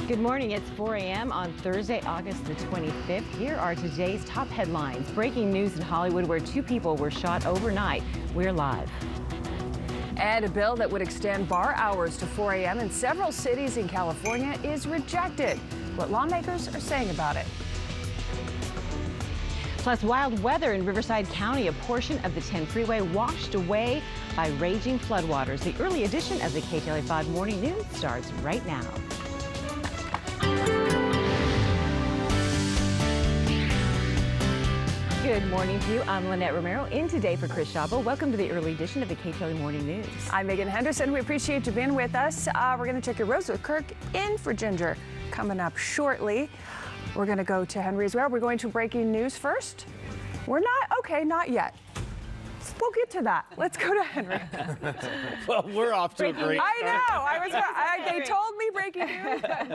Good morning. It's 4 a.m. on Thursday, August the 25th. Here are today's top headlines. Breaking news in Hollywood where two people were shot overnight. We're live. And a bill that would extend bar hours to 4 a.m. in several cities in California is rejected. What lawmakers are saying about it. Plus, wild weather in Riverside County. A portion of the 10 freeway washed away by raging floodwaters. The early edition of the Ktla Dt Morning News starts right now. Good morning to you. I'm Lynette Romero in today for Chris Szabo. Welcome to the early edition of the Ktla Morning News. I'm Megan Henderson. We appreciate you being with us. We're going to check your roads with Kirk in for Ginger coming up shortly. We're going to go to Henry as well. We're going to breaking news first. We're not? Okay, not yet. We'll get to that. Let's go to Henry. Well, we're off to a great start. They told me breaking news, but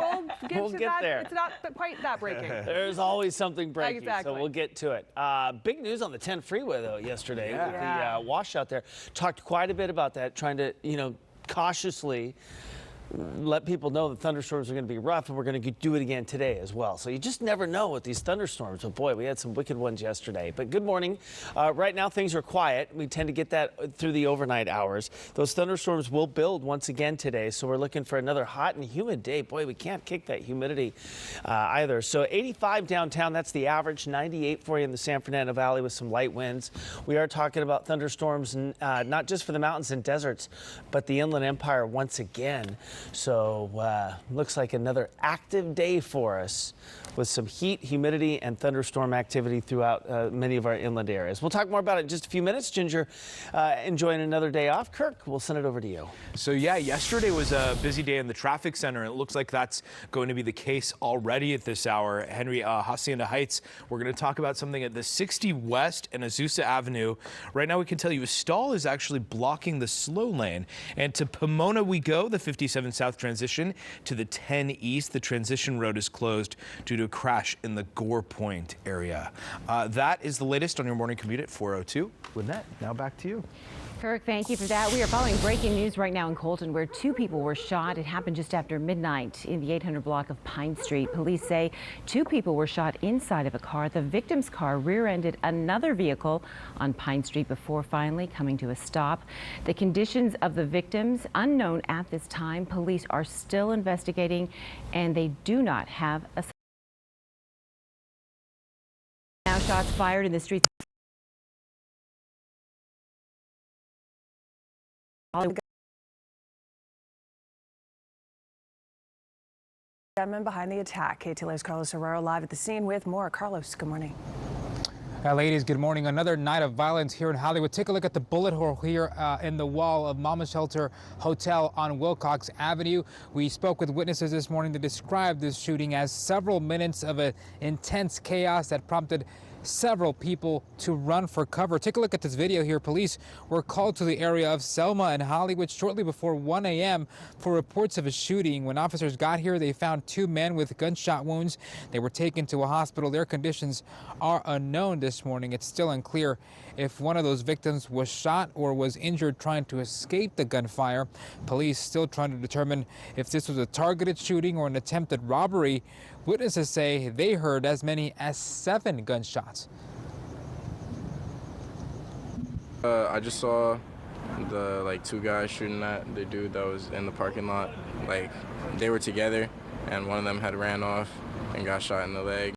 we'll get that. There. It's not quite that breaking. There's always something breaking, Exactly. so we'll get to it. Big news on the 10 freeway, though, yesterday with the washout there. Talked quite a bit about that, trying to, cautiously let people know that thunderstorms are going to be rough, and we're going to do it again today as well. So you just never know with these thunderstorms. But boy, we had some wicked ones yesterday. But good morning. Right now things are quiet. We tend to get that through the overnight hours. Those thunderstorms will build once again today. So we're looking for another hot and humid day. Boy, we can't kick that humidity either. So 85 downtown, that's the average. 98 for you in the San Fernando Valley with some light winds. We are talking about thunderstorms, not just for the mountains and deserts, but the Inland Empire once again. So looks like another active day for us with some heat, humidity, and thunderstorm activity throughout many of our inland areas. We'll talk more about it in just a few minutes. Ginger enjoying another day off. Kirk, we'll send it over to you. So yeah, yesterday was a busy day in the traffic center, and it looks like that's going to be the case already at this hour. Henry, Hacienda Heights, we're going to talk about something at the 60 West and Azusa Avenue. Right now we can tell you a stall is actually blocking the slow lane. And to Pomona we go, the 57 South transition to the 10 East. The transition road is closed due to a crash in the Gore Point area. That is the latest on your morning commute at 4:02. Lynette, now back to you. Kirk, thank you for that. We are following breaking news right now in Colton where two people were shot. It happened just after midnight in the 800 block of Pine Street. Police say two people were shot inside of a car. The victim's car rear-ended another vehicle on Pine Street before finally coming to a stop. The conditions of the victims unknown at this time. Police are still investigating and they do not have a... Now shots fired in the streets. Gunman behind the attack. KTLA's Carlos Herrero live at the scene with more. Carlos, good morning. Ladies, good morning. Another night of violence here in Hollywood. Take a look at the bullet hole here in the wall of Mama Shelter Hotel on Wilcox Avenue. We spoke with witnesses this morning to describe this shooting as several minutes of intense chaos that prompted several people to run for cover. Take a look at this video here. Police were called to the area of Selma and Hollywood shortly before 1 a.m. for reports of a shooting. When officers got here, they found two men with gunshot wounds. They were taken to a hospital. Their conditions are unknown this morning. It's still unclear if one of those victims was shot or was injured trying to escape the gunfire. Police still trying to determine if this was a targeted shooting or an attempted robbery. Witnesses say they heard as many as 7 gunshots. I just saw the two guys shooting at the dude that was in the parking lot. They were together, and one of them had ran off and got shot in the leg.